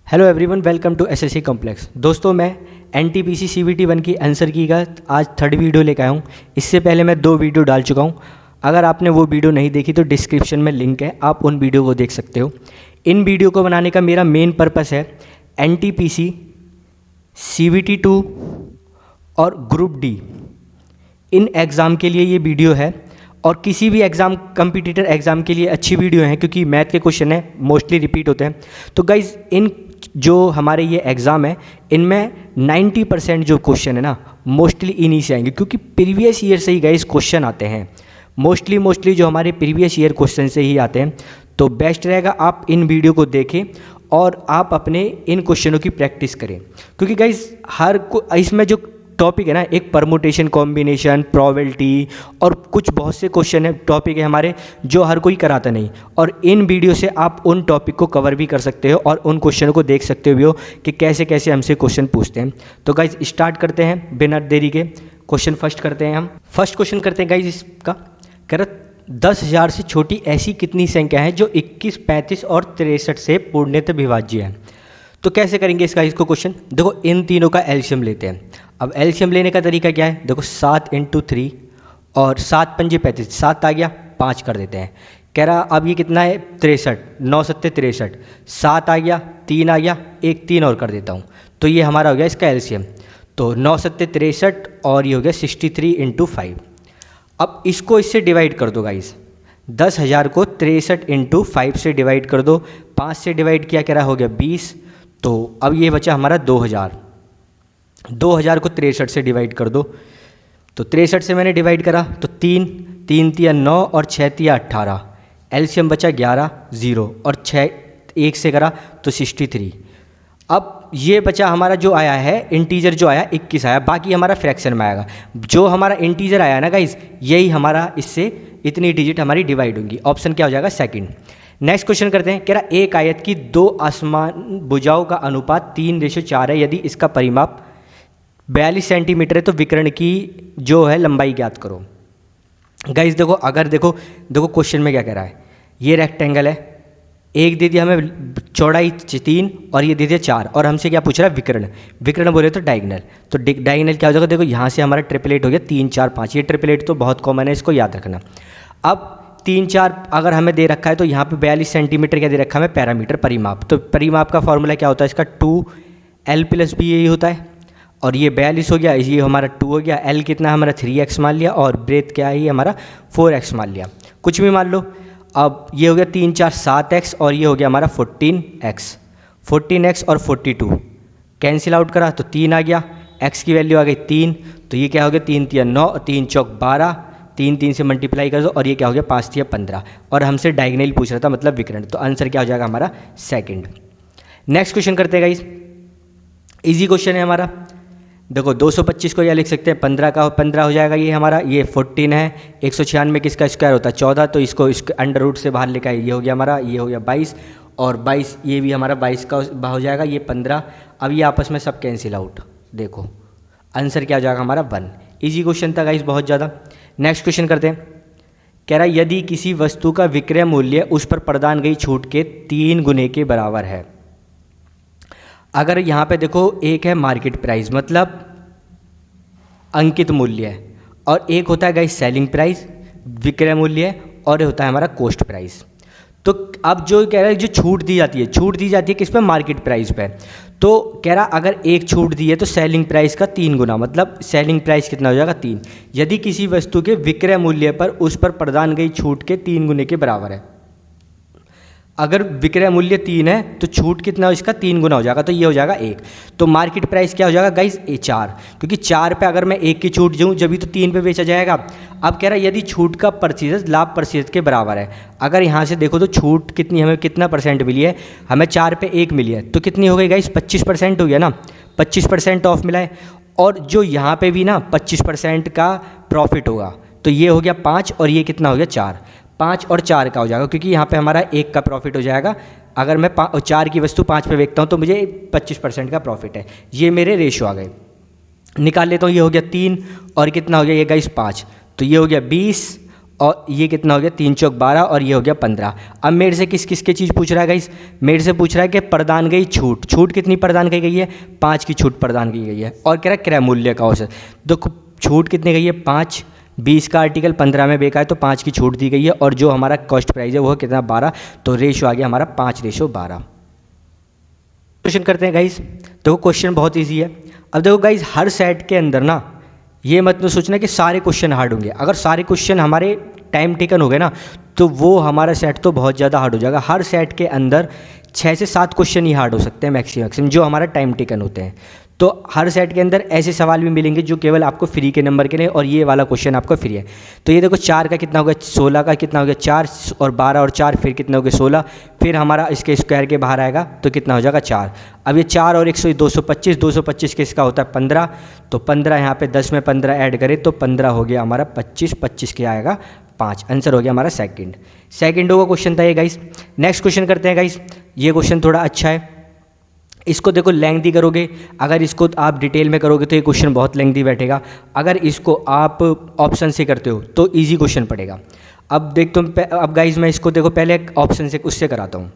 Hello everyone, welcome to SSC complex. दोस्तों, मैं NTPC CBT 1 की आंसर की का आज थर्ड वीडियो लेकर आया हूँ। इससे पहले मैं 2 वीडियो डाल चुका हूँ। अगर आपने वो वीडियो नहीं देखी तो डिस्क्रिप्शन में लिंक है, आप उन वीडियो को देख सकते हो। इन वीडियो को बनाने का मेरा मेन पर्पस है एनटीपीसी सीबीटी 2 और ग्रुप डी इन एग्ज़ाम के लिए ये वीडियो है, और किसी भी एग्ज़ाम कम्पिटिटर एग्ज़ाम के लिए अच्छी वीडियो है, क्योंकि मैथ के क्वेश्चन है मोस्टली रिपीट होते हैं। तो गाइज़, इन जो हमारे ये एग्ज़ाम है इनमें 90% जो क्वेश्चन है ना मोस्टली इन्हीं से आएंगे, क्योंकि प्रीवियस ईयर से ही गाइज़ क्वेश्चन आते हैं। मोस्टली जो हमारे प्रीवियस ईयर क्वेश्चन से ही आते हैं। तो बेस्ट रहेगा आप इन वीडियो को देखें और आप अपने इन क्वेश्चनों की प्रैक्टिस करें, क्योंकि गाइज़ इसमें जो टॉपिक है ना, एक परमुटेशन, कॉम्बिनेशन, प्रोबेबिलिटी और कुछ बहुत से क्वेश्चन है, टॉपिक है हमारे जो हर कोई कराता नहीं। और इन वीडियो से आप उन टॉपिक को कवर भी कर सकते हो और उन क्वेश्चनों को देख सकते हो कि कैसे कैसे हमसे क्वेश्चन पूछते हैं। तो गाइज स्टार्ट करते हैं बिना देरी के। क्वेश्चन फर्स्ट करते हैं हम। फर्स्ट क्वेश्चन करते हैं गाइज इसका। कह रहा 10,000 से छोटी ऐसी कितनी संख्या है जो 21, 35 और 63 से पूर्णतः विभाज्य है। तो कैसे करेंगे इसको क्वेश्चन। देखो, इन तीनों का एलसीएम लेते हैं। अब एलसीएम लेने का तरीका क्या है, देखो 7 × 3 और 7 पंजे 35, 7 आ गया, 5 कर देते हैं। कह रहा अब ये कितना है 63, 9 सत्ते 63, 7 आ गया, 3 आ गया, एक 3 और कर देता हूँ। तो ये हमारा हो गया इसका एलसीएम। तो 9 सत्ते 63 और ये हो गया 63 × 5। अब इसको इससे डिवाइड कर दो गाइस। 10,000 को 63 × 5 से डिवाइड कर दो। 5 से डिवाइड किया, कह रहा हो गया 20। तो अब ये बचा हमारा 2000 को 63 से डिवाइड कर दो। तो 63 से मैंने डिवाइड करा तो 3 3 9 और 6 18। एलसीएम बचा 11, 0 और 6 1 से करा तो 63। अब ये बचा हमारा जो आया है इंटीजर, जो आया 21 आया, बाकी हमारा फ्रैक्शन में आएगा। जो हमारा इंटीजर आया ना गाइस, यही हमारा इससे इतनी डिजिट हमारी डिवाइड होंगी। ऑप्शन क्या हो जाएगा, सेकंड। नेक्स्ट क्वेश्चन करते हैं। कह रहा एक आयत की 2 असमान भुजाओं का अनुपात 3:4 है। यदि इसका परिमाप 42 सेंटीमीटर है तो विकर्ण की जो है लंबाई ज्ञात करो। गाइस देखो, अगर देखो क्वेश्चन में क्या कह रहा है, ये रेक्टेंगल है, एक दे दिया हमें चौड़ाई 3 और ये दे दिया 4, और हमसे क्या पूछ रहा है, विकर्ण बोले तो डायगोनल। तो डायगोनल क्या हो जाएगा, देखो यहाँ से हमारा ट्रिपलेट हो गया 3 4 5। ये ट्रिपलेट तो बहुत कॉमन है, इसको याद रखना। अब 3 4 अगर हमें दे रखा है तो यहाँ पे 42 सेंटीमीटर क्या दे रखा है हमें, पैरामीटर, परिमाप। तो परिमाप का फॉर्मूला क्या होता है इसका, 2L + B यही होता है। और ये 42 हो गया, ये हमारा 2 हो गया, L कितना है हमारा 3x मान लिया, और ब्रेथ क्या है ये हमारा 4x मान लिया, कुछ भी मान लो। अब ये हो गया 3 4 7x और ये हो गया हमारा 14x और 42 कैंसिल आउट करा तो 3 आ गया, x की वैल्यू आ गई 3। तो ये क्या हो गया 3 3 9, 3 4 12, 3 3 से मल्टीप्लाई कर दो, और ये क्या हो गया 5 3 15। और हमसे डायगोनल पूछ रहा था, मतलब विकर्ण। तो आंसर क्या हो जाएगा हमारा, सेकंड। नेक्स्ट क्वेश्चन करते हैं गाइस। इजी क्वेश्चन है हमारा। देखो 225 को यह लिख सकते हैं 15 का 15 हो जाएगा ये हमारा, ये 14 है। 196 किसका स्क्वायर होता है 14, तो इसको अंडर रूट से बाहर लेकर ये हो गया हमारा, ये हो गया 22 और 22, ये भी हमारा 22 का हो जाएगा, ये 15। अब ये आपस में सब कैंसिल आउट। देखो आंसर क्या हो जाएगा हमारा 1। इजी क्वेश्चन था गाइस, बहुत ज़्यादा। नेक्स्ट क्वेश्चन करते हैं। कह रहा यदि किसी वस्तु का विक्रय मूल्य उस पर प्रदान गई छूट के 3 गुने के बराबर है। अगर यहाँ पे देखो, एक है मार्केट प्राइस, मतलब अंकित मूल्य है, और एक होता है गाइस सेलिंग प्राइस, विक्रय मूल्य, और होता है हमारा कॉस्ट प्राइस। तो अब जो कह रहा है, जो छूट दी जाती है किस पे, मार्केट प्राइस पे। तो कह रहा अगर एक छूट दी है तो सेलिंग प्राइस का 3 गुना, मतलब सेलिंग प्राइस कितना हो जाएगा 3। यदि किसी वस्तु के विक्रय मूल्य पर उस पर प्रदान गई छूट के 3 गुने के बराबर है। अगर विक्रय मूल्य 3 है तो छूट कितना हो, इसका 3 गुना हो जाएगा, तो ये हो जाएगा 1। तो मार्केट प्राइस क्या हो जाएगा गाइस, 4, क्योंकि 4 पे अगर मैं 1 की छूट दूँ जब भी तो 3 पे बेचा जाएगा। अब कह रहा है यदि छूट का प्रतिशत लाभ प्रतिशत के बराबर है। अगर यहाँ से देखो तो छूट कितनी, हमें कितना % मिली है, हमें 4 पे 1 मिली है, तो कितनी हो गई गाइस, 25% हो गया ना, 25% ऑफ मिला है। और जो यहाँ पे भी ना 25% का प्रॉफिट होगा, तो ये हो गया 5 और ये कितना हो गया 4। 5 और 4 का हो जाएगा, क्योंकि यहाँ पे हमारा 1 का प्रॉफिट हो जाएगा। अगर मैं 4 की वस्तु 5 पे बेचता हूँ तो मुझे 25% का प्रॉफिट है। ये मेरे रेशो आ गए, निकाल लेता हूँ। ये हो गया 3 और कितना हो गया ये गाइस 5, तो ये हो गया 20 और ये कितना हो गया 3 चौक 12 और ये हो गया 15। अब मेरे से किस किस की चीज़ पूछ रहा है गाइस, मेरे से पूछ रहा है कि प्रदान गई छूट, छूट कितनी प्रदान की गई है, 5 की छूट प्रदान की गई है। और कह रहा है क्रय मूल्य का औसत, देखो छूट कितनी गई है 5, 20 का आर्टिकल 15 में बेका है तो 5 की छूट दी गई है, और जो हमारा कॉस्ट प्राइस है वो कितना 12, तो रेशो आ गया हमारा 5:12। क्वेश्चन करते हैं गाइस। देखो क्वेश्चन बहुत ईजी है। अब देखो गाइस हर सेट के अंदर ना ये मत तो सोचना कि सारे क्वेश्चन हार्ड होंगे, अगर सारे क्वेश्चन हमारे टाइम टेकन हो गए ना तो वो हमारा सेट तो बहुत ज़्यादा हार्ड हो जाएगा। हर सेट के अंदर 6 से 7 क्वेश्चन ही हार्ड हो सकते हैं मैक्सिमम जो हमारा टाइम टेकन होते हैं। तो हर सेट के अंदर ऐसे सवाल भी मिलेंगे जो केवल आपको फ्री के नंबर के लिए, और ये वाला क्वेश्चन आपको फ्री है। तो ये देखो 4 का कितना हो गया 16 का कितना हो गया 4 और 12 और 4 फिर कितना हो गया 16, फिर हमारा इसके स्क्वायर के बाहर आएगा तो कितना हो जाएगा 4। अब ये 4 और 100 225, 225 किसका होता है 15, तो 15 यहाँ पे 10 में 15 ऐड करें तो 15 हो गया हमारा 25, 25 क्या आएगा 5। आंसर हो गया हमारा सेकंडों का क्वेश्चन था ये गाइस। नेक्स्ट क्वेश्चन करते हैं गाइस। ये क्वेश्चन थोड़ा अच्छा है, इसको देखो लेंथी करोगे, अगर इसको आप डिटेल में करोगे तो ये क्वेश्चन बहुत लेंथी बैठेगा, अगर इसको आप ऑप्शन से करते हो तो इजी क्वेश्चन पड़ेगा। अब देख तुम अब गाइस मैं इसको देखो पहले ऑप्शन से उससे कराता हूँ,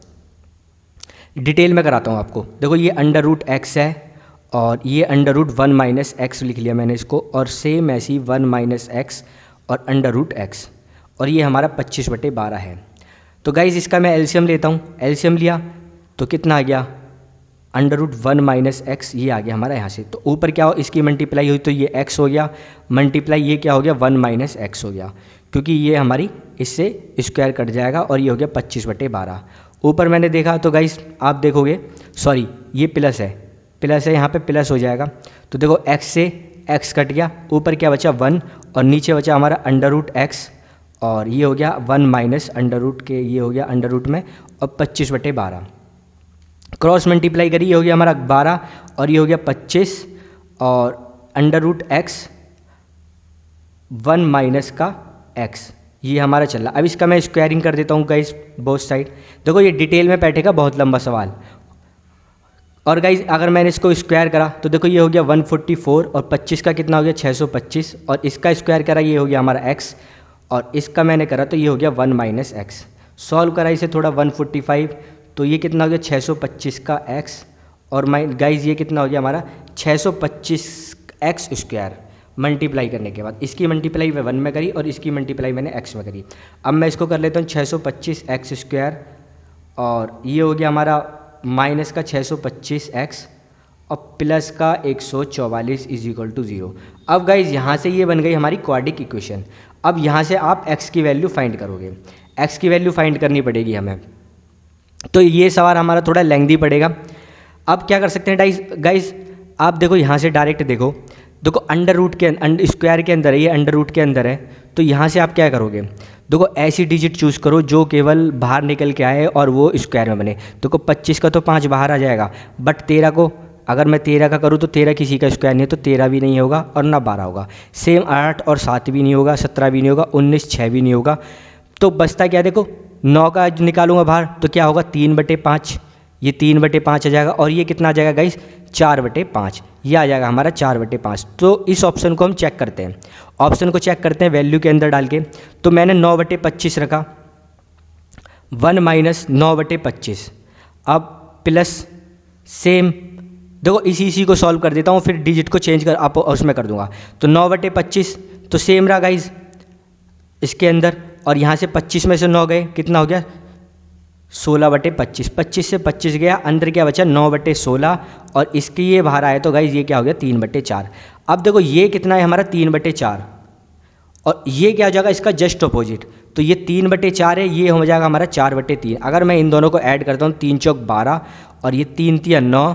डिटेल में कराता हूँ आपको। देखो ये √x है और ये √1 - x लिख लिया मैंने इसको, और सेम ऐसी 1 - x और √x, और ये हमारा 25/12 है। तो गाइस इसका मैं एलसीएम लेता हूँ, एलसीएम लिया तो कितना आ गया √1 - x, ये आ गया हमारा यहाँ से। तो ऊपर क्या हो इसकी मल्टीप्लाई हुई तो ये x हो गया, मल्टीप्लाई ये क्या हो गया 1 - x हो गया, क्योंकि ये हमारी इससे स्क्वायर कट जाएगा और ये हो गया 25/12। ऊपर मैंने देखा तो गाइस आप देखोगे, सॉरी ये प्लस है यहाँ पे प्लस हो जाएगा। तो देखो x से x कट गया, ऊपर क्या बचा 1 और नीचे बचा हमारा √x, और ये हो गया 1 माइनस अंडर के, ये हो गया अंडर में, और 25/12 क्रॉस मल्टीप्लाई करिए, ये हो गया हमारा 12 और ये हो गया 25, और √x 1 माइनस का x, ये हमारा चल रहा। अब इसका मैं स्क्वायरिंग कर देता हूँ गाइस बोथ साइड। देखो ये डिटेल में बैठेगा, बहुत लंबा सवाल। और गाइस अगर मैंने इसको स्क्वायर करा तो देखो ये हो गया 144, और 25 का कितना हो गया 625, और इसका स्क्वायर करा ये हो गया हमारा x, और इसका मैंने करा तो ये हो गया 1 माइनस x। सॉल्व करा इसे थोड़ा 145, तो ये कितना हो गया 625 का x, और गाइस ये कितना हो गया हमारा 625x स्क्वायर मल्टीप्लाई करने के बाद। इसकी मल्टीप्लाई मैं 1 में करी और इसकी मल्टीप्लाई मैंने x में करी। अब मैं इसको कर लेता हूँ 625x स्क्वायर, और ये हो गया हमारा माइनस का 625x और प्लस का 144 = 0। अब गाइज यहाँ से ये बन गई हमारी क्वाड्रिक इक्वेशन। अब यहाँ से आप x की वैल्यू फाइंड करोगे, x की वैल्यू फाइंड करनी पड़ेगी हमें। तो ये सवाल हमारा थोड़ा लेंथी पड़ेगा। अब क्या कर सकते हैं गाइज, आप देखो यहाँ से डायरेक्ट देखो अंडर रूट के स्क्वायर के अंदर है, ये अंडर रूट के अंदर है, तो यहाँ से आप क्या करोगे, देखो ऐसी डिजिट चूज़ करो जो केवल बाहर निकल के आए और वो स्क्वायर में बने। देखो 25 का तो 5 बाहर आ जाएगा, बट 13 को अगर मैं 13 का करूँ तो 13 किसी का स्क्वायर नहीं है, तो 13 भी नहीं होगा और ना 12 होगा। सेम 8 और 7 भी नहीं होगा, 17 भी नहीं होगा, 19 6 भी नहीं होगा। तो बचता क्या, देखो 9 का निकालूंगा बाहर तो क्या होगा 3/5, ये 3/5 आ जाएगा, और ये कितना आ जाएगा गाइस 4/5, ये आ जाएगा हमारा 4/5। तो इस ऑप्शन को हम चेक करते हैं, ऑप्शन को चेक करते हैं वैल्यू के अंदर डाल के। तो मैंने 9/25 रखा, 1 माइनस 9/25, अब प्लस सेम, देखो इसी को सॉल्व कर देता हूँ, फिर डिजिट को चेंज कर आप उसमें कर दूंगा। तो 9/25 तो सेम रहा गाइज इसके अंदर, और यहाँ से 25 में से 9 गए, कितना हो गया 16/25, 25 से 25 गया, अंदर क्या बचा 9/16, और इसकी ये बाहर आया तो गाइज ये क्या हो गया 3/4। अब देखो ये कितना है हमारा 3/4, और ये क्या हो जाएगा इसका जस्ट अपोजिट, तो ये 3/4 है, ये हो जाएगा हमारा 4/3। अगर मैं इन दोनों को ऐड करता हूँ 3 चौक 12 और ये 3 तिया 9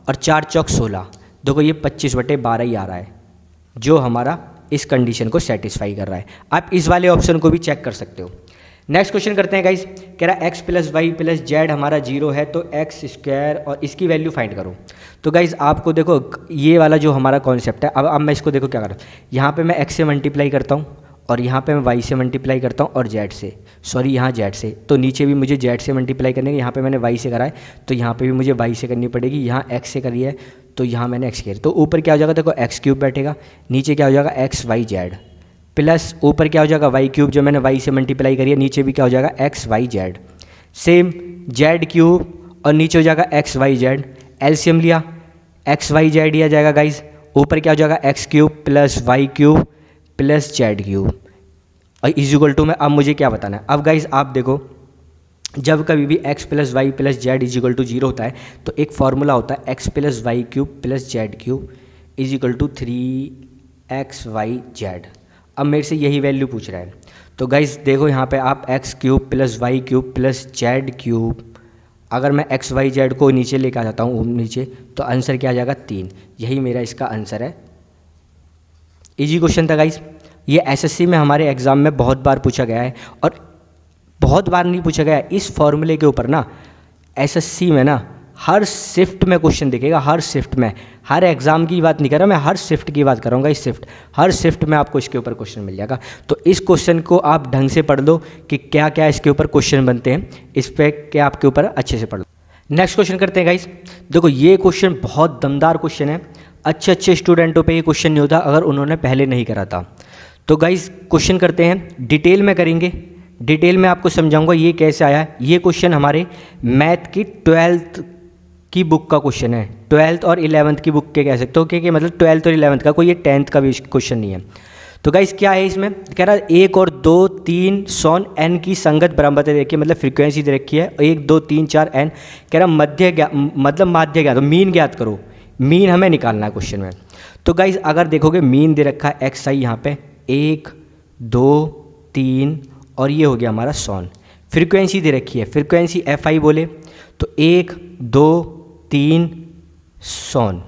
और 4 चौक 16, देखो ये 25/12 ही आ रहा है, जो हमारा इस कंडीशन को सेटिस्फाई कर रहा है। आप इस वाले ऑप्शन को भी चेक कर सकते हो। नेक्स्ट क्वेश्चन करते हैं गाइज, कह रहा है x + y + z हमारा 0 है, तो x स्क्वायर और इसकी वैल्यू फाइंड करो। तो गाइज आपको देखो ये वाला जो हमारा कॉन्सेप्ट है, अब मैं इसको देखो क्या कर रहा हूँ, यहाँ पे मैं x से मल्टीप्लाई करता हूँ और यहाँ पे मैं y से मल्टीप्लाई करता हूँ और z से, सॉरी यहाँ z से, तो नीचे भी मुझे z से मल्टीप्लाई करने के, यहाँ पे मैंने y से करा है तो यहाँ पे भी मुझे y से करनी पड़ेगी, यहाँ x से करी है तो यहाँ मैंने x किया, तो ऊपर क्या हो जाएगा देखो x³ बैठेगा, नीचे क्या हो जाएगा x y z प्लस ऊपर क्या हो जाएगा वाई क्यूब, जो मैंने वाई से मल्टीप्लाई करी है, नीचे भी क्या हो जाएगा x y z. Same z cube और नीचे हो जाएगा एक्स वाई जेड, एलसीएम लिया एक्स वाई जेड लिया जाएगा गाइज, ऊपर क्या हो जाएगा x cube plus y cube plus z cube और इज इक्वल टू में अब मुझे क्या बताना है। अब गाइज आप देखो, जब कभी भी x plus y plus z is equal to zero होता है तो एक फार्मूला होता है x plus y cube plus z cube is equal to 3xyz। अब मेरे से यही वैल्यू पूछ रहा है, तो गाइज देखो यहाँ पे आप x cube plus y cube plus z cube, अगर मैं एक्स वाई जेड को नीचे लेकर आ जाता हूँ नीचे, तो आंसर क्या आ जाएगा 3। यही मेरा इसका आंसर है। इजी क्वेश्चन था गाइज, ये एसएससी में हमारे एग्ज़ाम में बहुत बार पूछा गया है और बहुत बार नहीं पूछा गया है। इस फॉर्मूले के ऊपर ना एसएससी में ना हर शिफ्ट में क्वेश्चन दिखेगा, हर शिफ्ट में, हर एग्ज़ाम की बात नहीं कर रहा मैं, हर शिफ्ट की बात करूँगा। इस शिफ्ट हर शिफ्ट में आपको इसके ऊपर क्वेश्चन मिल जाएगा। तो इस क्वेश्चन को आप ढंग से पढ़ लो कि क्या क्या इसके ऊपर क्वेश्चन बनते हैं, इस पर क्या आपके ऊपर अच्छे से पढ़ लो। नेक्स्ट क्वेश्चन करते हैं गाइस। देखो ये क्वेश्चन बहुत दमदार क्वेश्चन है, अच्छे स्टूडेंटों पे ये क्वेश्चन नहीं होता अगर उन्होंने पहले नहीं करा था। तो गाइस क्वेश्चन करते हैं, डिटेल में करेंगे, डिटेल में आपको समझाऊंगा ये कैसे आया है। ये क्वेश्चन हमारे मैथ की 12th की बुक का क्वेश्चन है, 12th और 11th की बुक के कह सकते हो, क्योंकि मतलब 12th और 11th का, कोई ये 10th का भी क्वेश्चन नहीं है। तो गाइस क्या है इसमें, कह रहा है 1 और 2 3 सॉन एन की संगत बराबर देखी है, मतलब फ्रीक्वेंसी दे रखी है 1 2 3 4 एन, कह रहा मध्य मतलब माध्य ज्ञात, तो मीन ज्ञात करो, मीन हमें निकालना है क्वेश्चन में। तो गाइस अगर देखोगे मीन दे रखा है एक्स आई यहाँ पे 1 2 3 और ये हो गया हमारा सॉन, फ्रीक्वेंसी दे रखी है, फ्रीक्वेंसी एफ आई बोले तो 1 2 3 सॉन,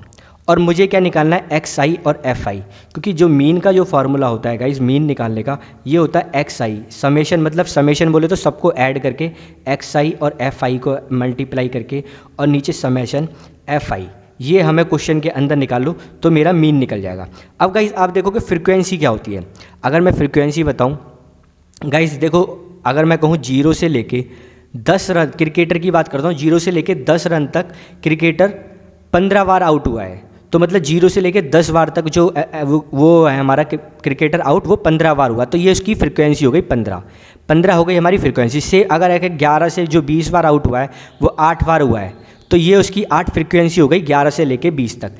और मुझे क्या निकालना है एक्स आई और एफ आई, क्योंकि जो मीन का जो फार्मूला होता है गाइज मीन निकालने का, ये होता है एक्स आई समेशन, मतलब समेशन बोले तो सबको ऐड करके एक्स आई और एफ आई को मल्टीप्लाई करके और नीचे समेशन एफ आई, ये हमें क्वेश्चन के अंदर निकाल लो तो मेरा मीन निकल जाएगा। अब गाइज आप देखो कि फ्रीक्वेंसी क्या होती है, अगर मैं फ्रीक्वेंसी बताऊँ गाइज, देखो अगर मैं कहूँ 0 से लेके 10 रन, क्रिकेटर की बात करता हूँ, 0 से लेके 10 रन तक क्रिकेटर 15 बार आउट हुआ है, तो मतलब 0 से लेके 10 बार तक जो वो है हमारा क्रिकेटर आउट, वो 15 बार हुआ, तो ये उसकी फ्रीक्वेंसी हो गई 15 हो गई हमारी फ्रीक्वेंसी। से अगर 11 से जो 20 बार आउट हुआ है वो 8 बार हुआ है, तो ये उसकी 8 फ्रीक्वेंसी हो गई 11 से लेके 20 तक।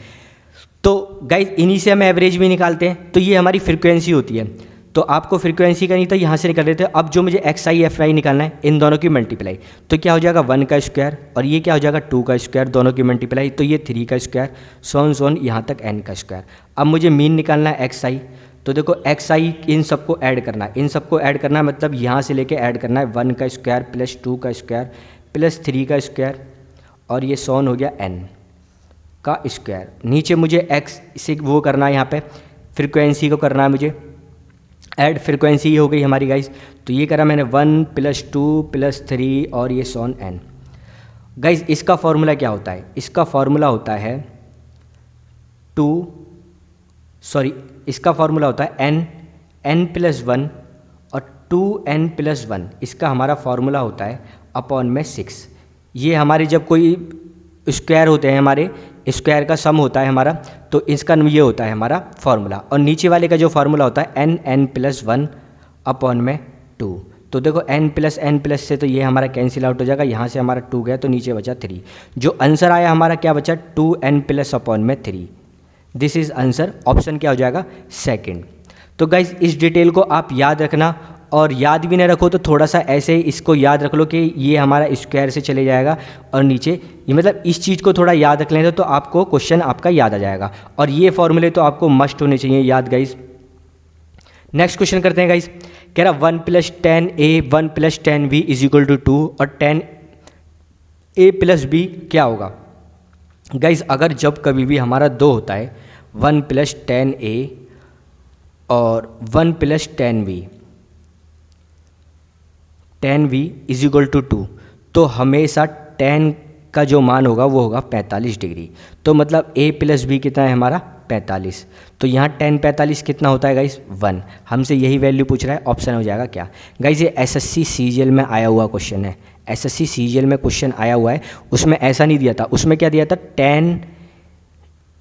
तो गाइज इन्हीं से हम एवरेज भी निकालते हैं, तो ये हमारी फ्रीक्वेंसी होती है। तो आपको फ्रीक्वेंसी करनी तो यहाँ से निकाल देते हैं। अब जो मुझे एक्स आई एफ आई निकालना है, इन दोनों की मल्टीप्लाई, तो क्या हो जाएगा 1 का स्क्वायर और ये क्या हो जाएगा 2 का स्क्वायर, दोनों की मल्टीप्लाई तो ये 3 का स्क्वायर, सोन यहाँ तक n का स्क्वायर। अब मुझे मीन निकालना है एक्स आई, तो देखो एक्स आई इन सबको ऐड करना है, इन सबको ऐड करना है, मतलब यहाँ से लेके ऐड करना है 1 का स्क्वायर प्लस 2 का स्क्वायर प्लस 3 का स्क्वायर और ये सोन हो गया n का स्क्वायर। नीचे मुझे एक्स से वो करना है, यहाँ पे फ्रीक्वेंसी को करना है मुझे ऐड, फ्रीक्वेंसी हो गई हमारी गाइज, तो ये करा मैंने 1 प्लस 2 प्लस 3 और ये सोन n। गाइज इसका फॉर्मूला क्या होता है, इसका फॉर्मूला होता है इसका फॉर्मूला होता है n प्लस 1 और 2n प्लस 1, इसका हमारा फॉर्मूला होता है अपॉन में 6। ये हमारे जब कोई स्क्वायर होते हैं, हमारे स्क्वायर का सम होता है हमारा, तो इसका ये होता है हमारा फार्मूला, और नीचे वाले का जो फार्मूला होता है n प्लस 1 अपॉन में 2। तो देखो n प्लस से तो ये हमारा कैंसिल आउट हो जाएगा, यहाँ से हमारा 2 गया तो नीचे बचा 3, जो आंसर आया हमारा क्या बचा 2n प्लस अपॉन में 3। दिस इज़ आंसर, ऑप्शन क्या हो जाएगा सेकंड। तो गाइज इस डिटेल को आप याद रखना, और याद भी नहीं रखो तो थोड़ा सा ऐसे इसको याद रख लो कि ये हमारा स्क्वायर से चले जाएगा और नीचे ये, मतलब इस चीज़ को थोड़ा याद रख लेंगे तो आपको क्वेश्चन आपका याद आ जाएगा, और ये फॉर्मूले तो आपको मस्ट होने चाहिए याद गाइज। नेक्स्ट क्वेश्चन करते हैं गाइज, कह रहा 1 plus 10a 1 plus 10b is equal to 2 और 10a प्लस b क्या होगा। गाइज अगर जब कभी भी हमारा 2 होता है 1 प्लस 10a और 1 plus 10b is equal to 2, तो हमेशा 10 का जो मान होगा वो होगा 45 डिग्री, तो मतलब a प्लस बी कितना है हमारा 45, तो यहाँ 10 45 कितना होता है गाइस 1, हमसे यही वैल्यू पूछ रहा है, ऑप्शन हो जाएगा क्या गाइस। ये एसएससी सीजीएल में आया हुआ क्वेश्चन है, एसएससी सीजीएल में क्वेश्चन आया हुआ है, उसमें ऐसा नहीं दिया था, उसमें क्या दिया था 10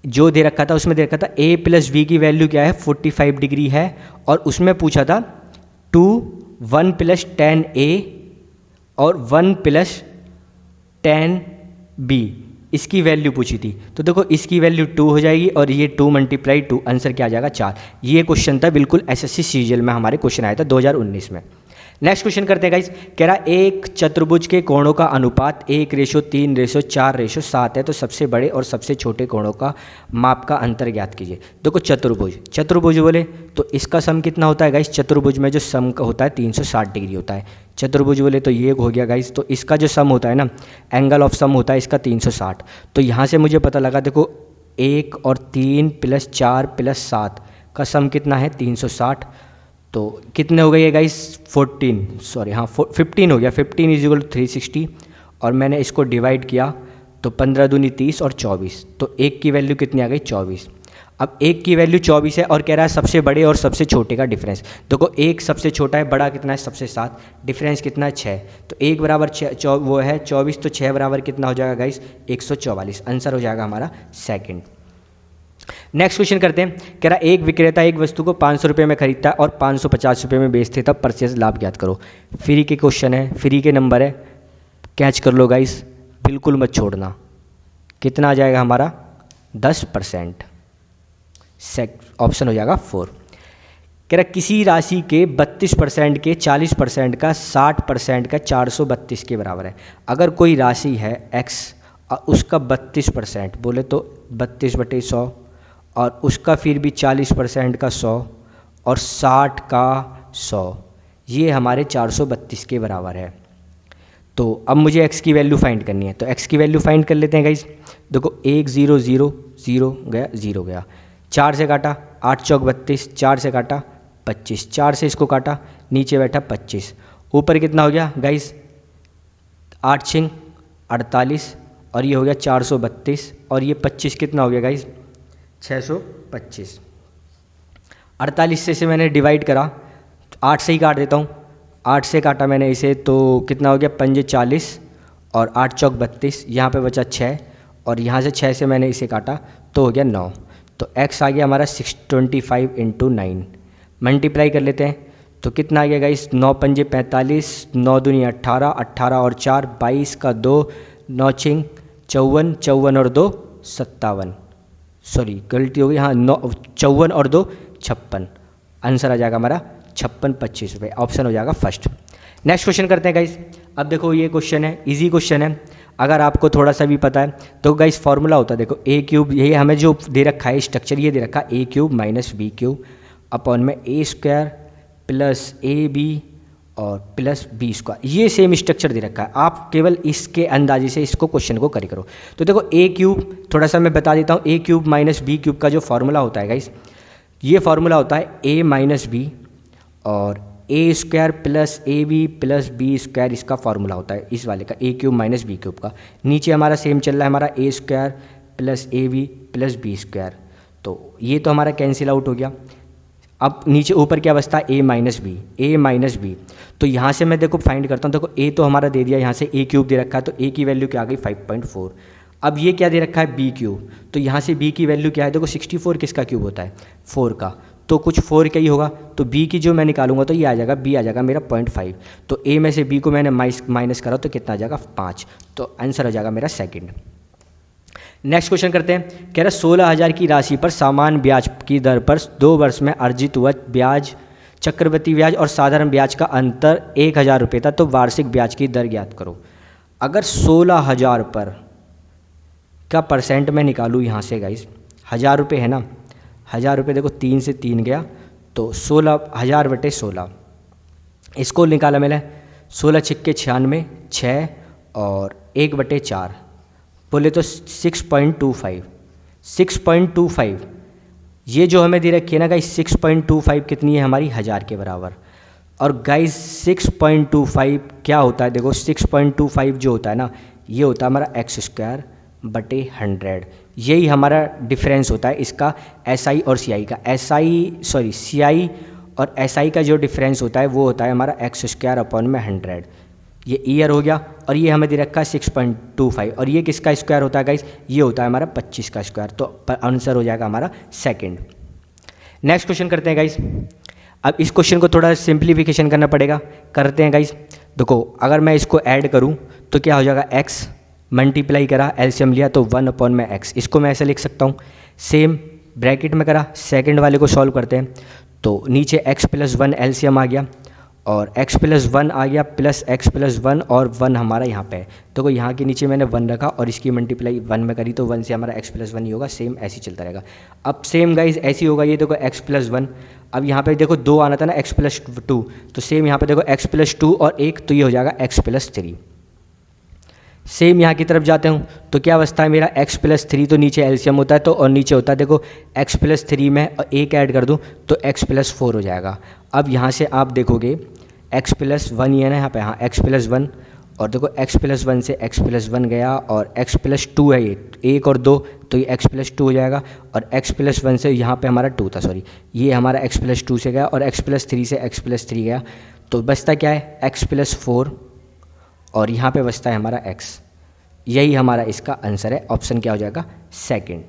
जो दे रखा था उसमें दे रखा था a प्लस बी की वैल्यू क्या है 45 डिग्री है, और उसमें पूछा था 1 प्लस 10a और 1 प्लस 10b इसकी वैल्यू पूछी थी। तो देखो इसकी वैल्यू 2 हो जाएगी और ये 2 मल्टीप्लाई 2, आंसर क्या आ जाएगा 4। ये क्वेश्चन था बिल्कुल एसएससी सीजीएल में हमारे क्वेश्चन आया था 2019 में। नेक्स्ट क्वेश्चन करते हैं गाइस, कह रहा एक चतुर्भुज के कोणों का अनुपात 1:3:4:7 है, तो सबसे बड़े और सबसे छोटे कोणों का माप का अंतर ज्ञात कीजिए। देखो चतुर्भुज बोले तो इसका सम कितना होता है गाइस, चतुर्भुज में जो सम का होता है 360 डिग्री होता है। चतुर्भुज बोले तो ये हो गया गाइस, तो इसका जो सम होता है ना, एंगल ऑफ सम होता है इसका 360। तो यहाँ से मुझे पता लगा, देखो 1 और 3 प्लस 4 प्लस 7 का सम कितना है 360। तो कितने हो गए ये गाइस 15 हो गया। 15 इज इक्वल टू 360 और मैंने इसको डिवाइड किया तो 15 दूनी 30 और 24, तो एक की वैल्यू कितनी आ गई 24। अब एक की वैल्यू 24 है और कह रहा है सबसे बड़े और सबसे छोटे का डिफरेंस। देखो एक सबसे छोटा है, बड़ा कितना है सबसे 7, डिफरेंस कितना है 6, तो एक बराबर 6 वो है 24, तो 6 बराबर कितना हो जाएगा गाइस 144, आंसर हो जाएगा हमारा सेकंड। नेक्स्ट क्वेश्चन करते हैं, कह रहा एक विक्रेता एक वस्तु को 500 रुपये में खरीदता है और 550 रुपये में बेचते तब परचेज लाभ ज्ञात करो। फ्री के क्वेश्चन है, फ्री के नंबर है, कैच कर लो गाइस, बिल्कुल मत छोड़ना। कितना आ जाएगा हमारा 10%, ऑप्शन हो जाएगा 4। कह रहा किसी राशि के 32% के 40% का 60% का 432 के बराबर है। अगर कोई राशि है x उसका 32% बोले तो 32/100 और उसका फिर भी 40% का 100 और 60 का 100, ये हमारे 432 के बराबर है। तो अब मुझे x की वैल्यू फाइंड करनी है, तो x की वैल्यू फाइंड कर लेते हैं गाइस। देखो 1 0 0 0 गया, 0 गया, 4 से काटा 8 चौक 32, 4 से काटा 25, 4 से इसको काटा नीचे बैठा 25, ऊपर कितना हो गया गाइस 8 6 48 और ये हो गया 432 और ये 25 कितना हो गया गाइस 625। 48 से मैंने डिवाइड करा, 8 से ही काट देता हूँ, 8 से काटा मैंने इसे तो कितना हो गया 5 40 और 8 चौक 32, यहाँ पे बचा 6 और यहाँ से 6 से मैंने इसे काटा तो हो गया 9, तो x आ गया हमारा 625 × 9। मल्टीप्लाई कर लेते हैं तो कितना आ गया गाइस 9 5 45, 9 दूनी 18, 18 और 4 22 का 2, 9 6 54, 54 और 2 57, सॉरी गलती हो गई, हाँ 54 और 2 56, आंसर आ जाएगा हमारा 56 25 रुपये, ऑप्शन हो जाएगा फर्स्ट। नेक्स्ट क्वेश्चन करते हैं गाइस। अब देखो ये क्वेश्चन है, इजी क्वेश्चन है, अगर आपको थोड़ा सा भी पता है तो गाइस फॉर्मूला होता है, देखो a3, ये हमें जो दे रखा है स्ट्रक्चर, ये दे रखा है a3 - b3 अपॉन में a² प्लस ab और प्लस b², ये सेम स्ट्रक्चर दे रखा है। आप केवल इसके अंदाजे से इसको क्वेश्चन को करी करो। तो देखो a3, थोड़ा सा मैं बता देता हूँ, a3 - b3 का जो फॉर्मूला होता है गाइस, ये फॉर्मूला होता है a - b और a² plus ab plus b² इसका फार्मूला होता है, इस वाले का a3 - b3 का। नीचे हमारा सेम चल रहा है हमारा a² plus ab plus b², तो ये तो हमारा कैंसिल आउट हो गया। अब नीचे ऊपर क्या बचता है a - b, तो यहाँ से मैं देखो फाइंड करता हूँ। देखो a तो हमारा दे दिया, यहाँ से a³ दे रखा है, तो a की वैल्यू क्या आ गई 5.4। अब ये क्या दे रखा है b3, तो यहाँ से b की वैल्यू क्या है, देखो 64 किसका क्यूब होता है 4 का, तो कुछ 4 का ही होगा, तो b की जो मैं निकालूंगा तो ये आ जाएगा, b आ जाएगा मेरा 0.5, तो a में से b को मैंने माइनस करा तो कितना आ जाएगा 5, तो आंसर हो जाएगा मेरा सेकंड। नेक्स्ट क्वेश्चन करते हैं, कह रहा 16,000 की राशि पर समान ब्याज की दर पर 2 वर्ष में अर्जित हुआ ब्याज, चक्रवृद्धि ब्याज और साधारण ब्याज का अंतर 1,000 रुपये था, तो वार्षिक ब्याज की दर ज्ञात करो। अगर 16,000 पर का परसेंट मैं निकालूँ यहाँ से गाइस, 1,000 रुपये है ना, 1,000 रुपये देखो 3 से 3 गया, तो 16,000/16 इसको निकाला मैंने, 16 छिक्के 96, 6 और 1/4 बोले तो 6.25, ये जो हमें दे रखी है ना गाइस 6.25 कितनी है हमारी 1,000 के बराबर। और गाइस 6.25 क्या होता है, देखो 6.25 जो होता है ना, ये होता है हमारा x²/100, यही हमारा डिफरेंस होता है इसका SI और CI का। CI और SI का जो डिफरेंस होता है वो होता है हमारा x² / 100, ये ईयर हो गया और ये हमें दे रखा है 6.25 और ये किसका स्क्वायर होता है गाइस, ये होता है हमारा 25 का स्क्वायर। तो आंसर हो जाएगा हमारा सेकंड। नेक्स्ट क्वेश्चन करते हैं गाइस। अब इस क्वेश्चन को थोड़ा सिंप्लीफिकेशन करना पड़ेगा, करते हैं गाइस। देखो अगर मैं इसको ऐड करूं तो क्या हो जाएगा, x मल्टीप्लाई करा एलसीएम लिया तो 1/x, इसको मैं ऐसे लिख सकता हूँ। सेम ब्रैकेट में करा, सेकंड वाले को सॉल्व करते हैं तो नीचे x + 1 एलसीएम आ गया और x + 1 आ गया प्लस x + 1 और 1 हमारा यहाँ पे है। देखो यहाँ के नीचे मैंने 1 रखा और इसकी मल्टीप्लाई 1 में करी तो 1 से हमारा x + 1 ही होगा। सेम ऐसे ही चलता रहेगा। अब सेम गाइज ऐसे ही होगा, ये देखो x + 1, अब यहाँ पे देखो 2 आना था ना, x + 2, तो सेम यहाँ पे देखो x + 2 और 1 तो ये हो जाएगा x + 3। सेम यहाँ की तरफ जाते हूँ तो क्या बचता है मेरा x + 3, तो नीचे एलसीएम होता है तो और नीचे होता है देखो x + 3 में 1 ऐड कर दूँ तो x + 4 हो जाएगा। अब यहाँ से आप देखोगे x + 1 ये ना यहाँ पे, हाँ x + 1 और देखो x + 1 से x + 1 गया और x + 2 है, ये 1 और 2 तो ये x + 2 हो जाएगा और x + 1 से यहाँ पे हमारा 2 था, सॉरी ये हमारा x + 2 से गया और x + 3 से x + 3 गया तो बचता क्या है x + 4 और यहाँ पे बचता है हमारा x। यही हमारा इसका आंसर है, ऑप्शन क्या हो जाएगा, सेकंड।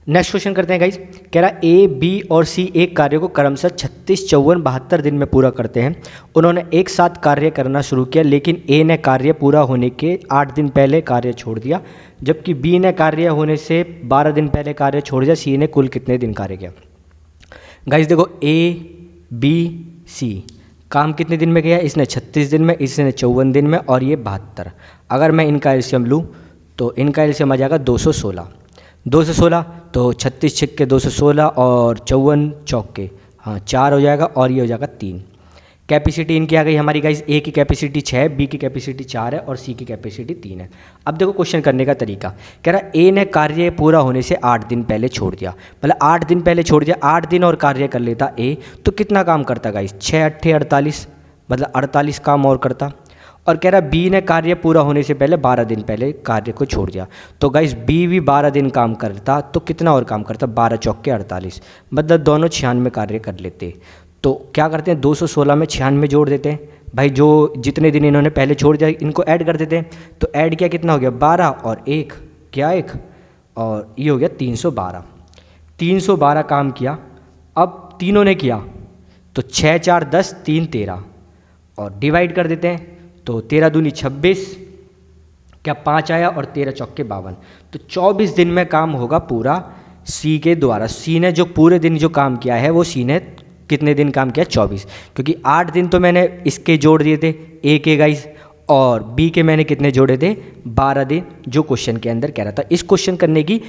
नेक्स्ट क्वेश्चन करते हैं गाइज। कह रहा ए, बी और सी एक कार्य को क्रमशः 36, 54, 72 दिन में पूरा करते हैं। उन्होंने एक साथ कार्य करना शुरू किया लेकिन ए ने कार्य पूरा होने के 8 दिन पहले कार्य छोड़ दिया, जबकि बी ने कार्य होने से 12 दिन पहले कार्य छोड़ दिया। सी ने कुल कितने दिन कार्य किया। गाइज देखो ए, बी, सी काम कितने दिन में किया, इसने 36 दिन में, इसने 54 दिन में और ये 72। अगर मैं इनका एलसीएम लूँ तो इनका एलसीएम आ जाएगा 216। 216 तो 36 छिक्के 216 और 54 चौके, हाँ 4 हो जाएगा और ये हो जाएगा 3। कैपेसिटी इनकी आ गई हमारी गाइस, ए की कैपेसिटी 6 है, बी की कैपेसिटी 4 है और सी की कैपेसिटी 3 है। अब देखो क्वेश्चन करने का तरीका, कह रहा ए ने कार्य पूरा होने से 8 दिन पहले छोड़ दिया, मतलब 8 दिन पहले छोड़ दिया, 8 दिन और कार्य कर लेता ए तो कितना काम करता गाइस, 6 8 48, मतलब 48 काम और करता। और कह रहा बी ने कार्य पूरा होने से पहले 12 दिन पहले कार्य को छोड़ दिया, तो गाइस बी भी 12 दिन काम करता तो कितना और काम करता, 12 चौके 48, मतलब दोनों 96 कार्य कर लेते। तो क्या करते हैं 216 में 96 जोड़ देते हैं भाई, जो जितने दिन इन्होंने पहले छोड़ दिया इनको ऐड कर देते हैं। तो ऐड किया कितना हो गया 12 और 1 क्या 1 और ये हो गया 312। 312 काम किया। अब तीनों ने किया तो 6 4 10 3 13 और डिवाइड कर देते हैं तो 13 दूनी 26, क्या 5 आया और 13 चौके 52, तो 24 दिन में काम होगा पूरा सी के द्वारा। सी ने जो पूरे दिन जो काम किया है वो सी ने कितने दिन काम किया, 24, क्योंकि 8 दिन तो मैंने इसके जोड़ दिए थे ए के गाइस और बी के मैंने कितने जोड़े थे 12 दिन, जो क्वेश्चन के अंदर कह रहा था। इस क्वेश्चन करने की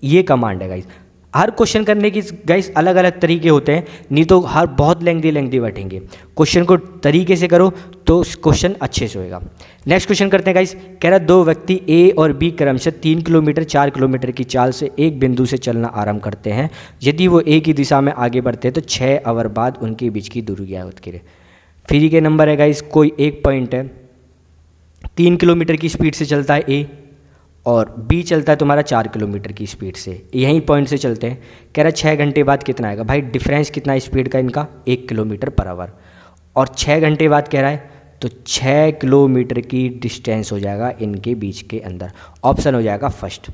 ये कमांड है गाइस। हर क्वेश्चन करने की गाइस अलग अलग तरीके होते हैं, नहीं तो हर बहुत लेंथी बैठेंगे। क्वेश्चन को तरीके से करो तो क्वेश्चन अच्छे से होएगा। नेक्स्ट क्वेश्चन करते हैं गाइस। कह रहा दो व्यक्ति ए और बी क्रमशः 3 किलोमीटर 4 किलोमीटर की चाल से एक बिंदु से चलना आरंभ करते हैं। यदि वो ए की दिशा में आगे बढ़ते हैं तो 6 आवर बाद उनके बीच की दूरी ज्ञात करें। फ्री के नंबर है गाइस, कोई एक पॉइंट है, 3 किलोमीटर की स्पीड से चलता है ए और बी चलता है तुम्हारा 4 किलोमीटर की स्पीड से, यहीं पॉइंट से चलते हैं। कह रहा 6 घंटे बाद कितना आएगा भाई, डिफरेंस कितना है स्पीड का इनका 1 किलोमीटर पर आवर, और 6 घंटे बाद कह रहा है तो 6 किलोमीटर की डिस्टेंस हो जाएगा इनके बीच के अंदर। ऑप्शन हो जाएगा फर्स्ट।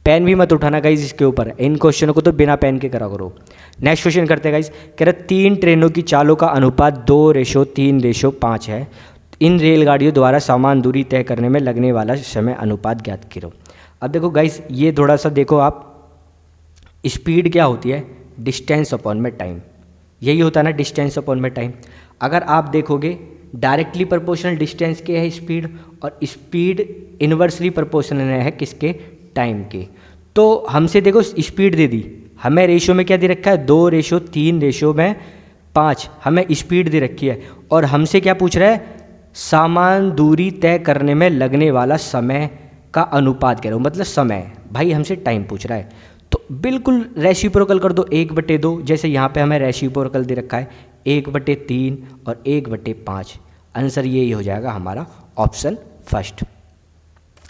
पेन भी मत उठाना गाइज इसके ऊपर, इन क्वेश्चनों को तो बिना पेन के करा करो। नेक्स्ट क्वेश्चन करते हैं गाइज। कह रहा 3 ट्रेनों की चालों का अनुपात 2:3:5 है। इन रेलगाड़ियों द्वारा समान दूरी तय करने में लगने वाला समय अनुपात ज्ञात करो। अब देखो गाइस ये थोड़ा सा देखो आप, स्पीड क्या होती है, डिस्टेंस अपॉन में टाइम, यही होता है ना डिस्टेंस अपॉन में टाइम। अगर आप देखोगे डायरेक्टली प्रोपोर्शनल डिस्टेंस के है स्पीड और स्पीड इन्वर्सली प्रोपोर्शनल है किसके, टाइम के। तो हमसे देखो स्पीड दे दी, हमें रेशियो में क्या दे रखा है 2:3:5 हमें स्पीड दे रखी है, और हमसे क्या पूछ रहा है समान दूरी तय करने में लगने वाला समय का अनुपात कह रहा हूँ, मतलब समय, भाई हमसे टाइम पूछ रहा है। तो बिल्कुल रेसिप्रोकल कर दो 1/2, जैसे यहाँ पे हमें रेसिप्रोकल दे रखा है 1/3 और 1/5। आंसर यही हो जाएगा हमारा ऑप्शन फर्स्ट।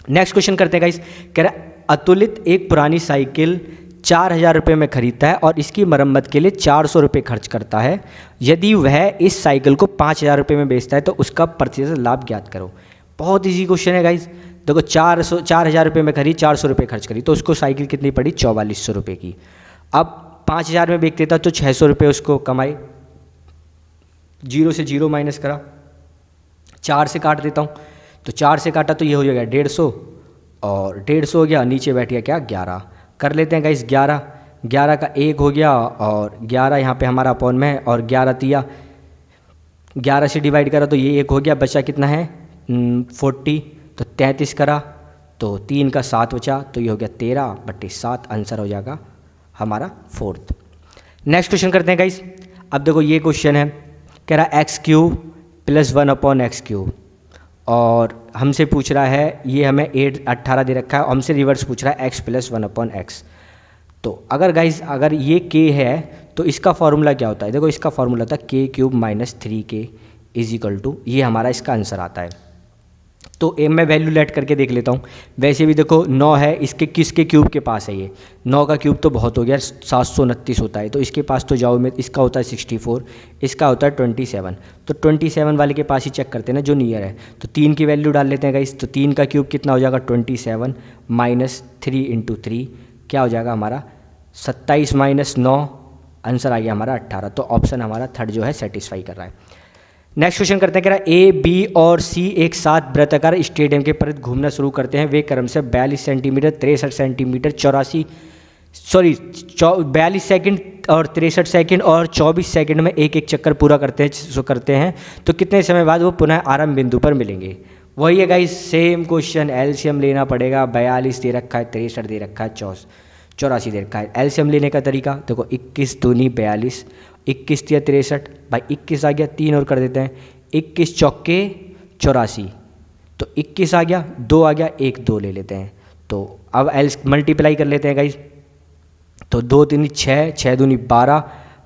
नेक्स्ट क्वेश्चन करते हैं गाइस। कह रहा अतुलित एक पुरानी साइकिल 4,000 रुपये में ख़रीदता है और इसकी मरम्मत के लिए 400 रुपये खर्च करता है, यदि वह इस साइकिल को 5,000 रुपये में बेचता है तो उसका प्रतिशत लाभ ज्ञात करो। बहुत इजी क्वेश्चन है गाइज। देखो 4,000 रुपये में खरीद, 400 रुपये खर्च करी, तो उसको साइकिल कितनी पड़ी, 4400 रुपये की। अब 5,000 में बेच देता तो 600 रुपये उसको कमाए, 0 से 0 माइनस करा, 4 से काट देता हूँ, तो 4 से काटा तो ये हो जाएगा 150 और 150 हो गया, नीचे बैठ गया क्या 11। कर लेते हैं गाइस 11 का 1 हो गया और 11 यहाँ पे हमारा अपॉन में है और 11 तिया 11 से डिवाइड करा तो ये 1 हो गया, बचा कितना है 40, तो 33 करा तो 3 का 7 बचा, तो ये हो गया 13/7, आंसर हो जाएगा हमारा 4th। नेक्स्ट क्वेश्चन करते हैं गाइस। अब देखो ये क्वेश्चन है, कह रहा x³ + 1/x³ और हमसे पूछ रहा है, ये हमें 18 दे रखा है, हमसे रिवर्स पूछ रहा है x + 1/x। तो अगर गाइस अगर ये k है तो इसका फॉर्मूला क्या होता है, देखो इसका फॉर्मूला होता है k³ - 3k = ये हमारा इसका आंसर आता है। तो मैं वैल्यू लेट करके देख लेता हूँ। वैसे भी देखो 9 है, इसके किसके क्यूब के पास है, ये 9 का क्यूब तो बहुत हो गया, 729 होता है, तो इसके पास तो जाओ में, इसका होता है 64, इसका होता है 27, तो 27 वाले के पास ही चेक करते हैं ना जो नियर है। तो 3 की वैल्यू डाल लेते हैं गाइस, तो 3 का क्यूब कितना हो जाएगा 27 - 3 × 3 क्या हो जाएगा हमारा 27 - 9, आंसर आ गया हमारा 18। तो ऑप्शन हमारा 3rd जो है सेटिस्फाई कर रहा है। नेक्स्ट क्वेश्चन करते हैं, कह रहा है A, B और C एक साथ वृत्ताकार स्टेडियम के परिध घूमना शुरू करते हैं। वे क्रम से 42 सेंटीमीटर, 63 सेंटीमीटर, 42 सेकंड और 63 सेकंड और 24 सेकंड में एक एक चक्कर पूरा करते हैं तो कितने समय बाद वो पुनः आरंभ बिंदु पर मिलेंगे। वही है गाइस, सेम क्वेश्चन, एलसीएम लेना पड़ेगा। 42 दे रखा है, 63 दे रखा है, 84 दे रखा है। एलसीएम लेने का तरीका देखो, 21 दूनी 42, 21 × 63 भाई 21 आ गया, 3 और कर देते हैं, 21 चौके 84, तो 21 आ गया, 2 आ गया, 1 2 ले लेते हैं। तो अब मल्टीप्लाई कर लेते हैं गाइस, तो 2 3 6, 6 दूनी 12,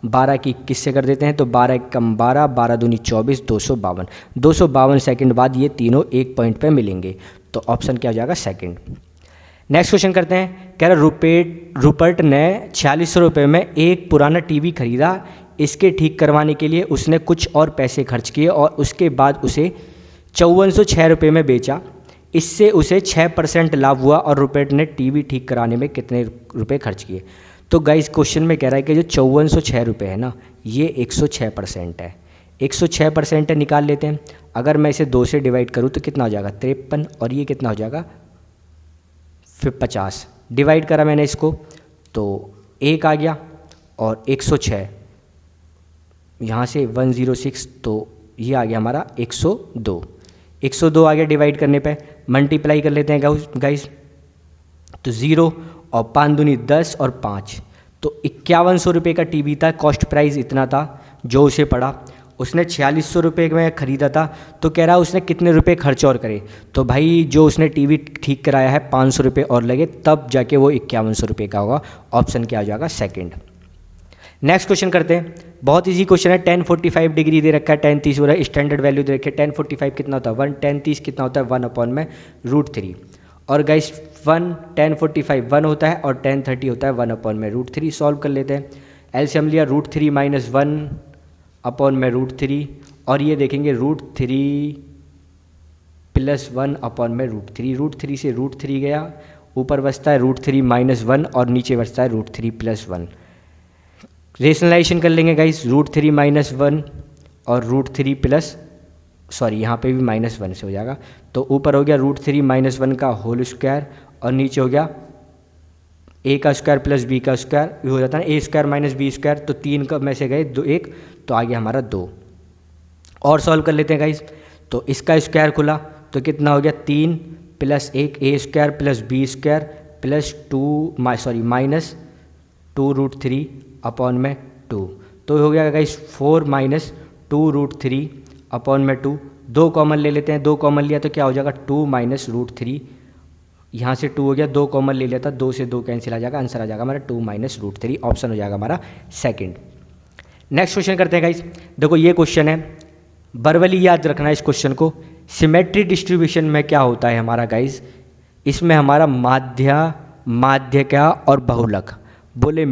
12 की 21 से कर देते हैं, तो 12 कम 12, 12 दूनी 24, 252 सेकंड बाद ये तीनों एक पॉइंट पे मिलेंगे। तो ऑप्शन क्या हो जाएगा सेकंड। नेक्स्ट क्वेश्चन करते हैं, कह रहा रूपर्ट ने 4600 रुपये में एक पुराना टीवी खरीदा। इसके ठीक करवाने के लिए उसने कुछ और पैसे खर्च किए और उसके बाद उसे 5406 रुपये में बेचा। इससे उसे 6% लाभ हुआ और रूपर्ट ने टीवी ठीक कराने में कितने रुपए खर्च किए। तो गाइस क्वेश्चन में कह रहा है कि जो 5406 रुपये है ना, ये 106% है, 106% है, निकाल लेते हैं। अगर मैं इसे 2 से डिवाइड करूँ तो कितना हो जाएगा 53 और ये कितना हो जाएगा फिर 50। डिवाइड करा मैंने इसको तो 1 आ गया और 106, यहाँ से 106, तो ये आ गया हमारा 102 आ गया। डिवाइड करने पे मल्टीप्लाई कर लेते हैं गाइस, तो 0 और 5 दूनी 10 और 5, तो 5100 रुपये का टीवी था, कॉस्ट प्राइस इतना था जो उसे पड़ा। उसने 4600 रुपये में ख़रीदा था, तो कह रहा है उसने कितने रुपए खर्च और करे। तो भाई जो उसने टीवी ठीक कराया है 500 रुपये और लगे, तब जाके वो 5100 रुपये का होगा। ऑप्शन क्या हो जाएगा सेकंड। नेक्स्ट क्वेश्चन करते हैं, बहुत इजी क्वेश्चन है। tan 45 डिग्री दे रखा है, tan 30 हो रहा है, स्टैंडर्ड वैल्यू दे रखी है। tan 45 कितना होता है 1, tan 30 कितना होता है 1/√3। और गाइस tan 45 1 होता है और tan 30 होता है 1/√3। सॉल्व कर लेते हैं। एलसीएम लिया √3 - 1/√3 और ये देखेंगे √3 + 1/√3। √3 से √3 गया, ऊपर बचता है √3 - 1 और नीचे बचता है √3 + 1। रेशनलाइजेशन कर लेंगे गाइस, √3 - 1 और √3 प्लस यहाँ पे भी -1 से हो जाएगा। तो ऊपर हो गया √3 - 1 का होल स्क्वायर और नीचे हो गया a का स्क्वायर प्लस b का स्क्वायर, हो जाता है a² - b², तो 3 का में से गए 2 1, तो आ गया हमारा 2। और सॉल्व कर लेते हैं गाइस, तो इसका स्क्वायर खुला तो कितना हो गया 3 + 1 a² plus b² plus 2 -2√3 upon में 2, तो हो गया गाइस 4 - 2√3 अपॉन में 2। 2 कॉमन ले लेते हैं, 2 कॉमन लिया तो क्या हो जाएगा 2 - √3, यहाँ से 2 हो गया, 2 कॉमन ले लिया था, 2 से 2 कैंसिल आ जाएगा, आंसर आ जाएगा हमारा 2 - √3। ऑप्शन हो जाएगा हमारा सेकंड। नेक्स्ट क्वेश्चन करते हैं गाइस, देखो ये क्वेश्चन है, बरवली याद रखना है इस क्वेश्चन को। सिमेट्री डिस्ट्रीब्यूशन में क्या होता है हमारा गाइस, इसमें हमारा माध्यिका और बहुलक, बोले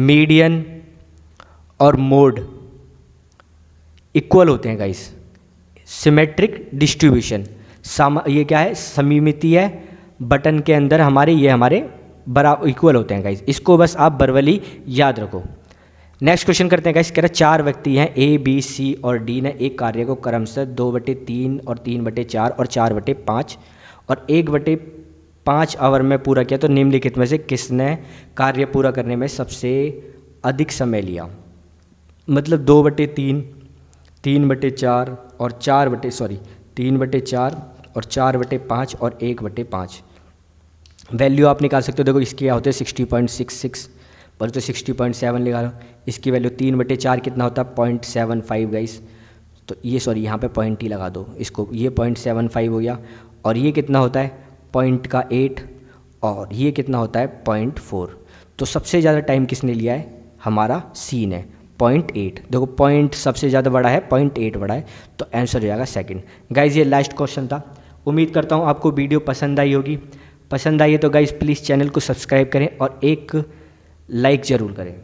मीडियन और मोड इक्वल होते हैं गाइस। सिमेट्रिक डिस्ट्रीब्यूशन, ये क्या है, सममितीय बटन के अंदर हमारे ये हमारे बराबर इक्वल होते हैं गाइस। इसको बस आप बरवली याद रखो। नेक्स्ट क्वेश्चन करते हैं गाइस। कह रहा है 4 व्यक्ति हैं ए बी सी और डी ने एक कार्य को क्रमशः 2/3 और 3/4 और 4/5 और 1/5 आवर में पूरा किया, तो निम्नलिखित में से किसने कार्य पूरा करने में सबसे अधिक समय लिया। मतलब 2/3, 3/4 और 3/4 और 4/5 और 1/5 वैल्यू आप निकाल सकते हो। देखो इसकी क्या होते हैं 60.66 पर, तो 60.7 लगा लो। इसकी वैल्यू 3/4 कितना होता है 0.75 गाइस, तो ये यहाँ पे पॉइंट ही लगा दो इसको, ये 0.75 हो गया। और ये कितना होता है 0.8 और ये कितना होता है 0.4। तो सबसे ज़्यादा टाइम किसने लिया है, हमारा सी ने 0.8। देखो पॉइंट सबसे ज़्यादा बड़ा है, 0.8 बड़ा है, तो आंसर हो जाएगा सेकंड। गाइज ये लास्ट क्वेश्चन था। उम्मीद करता हूँ आपको वीडियो पसंद आई होगी। पसंद आई है तो गाइज प्लीज़ चैनल को सब्सक्राइब करें और एक लाइक ज़रूर करें।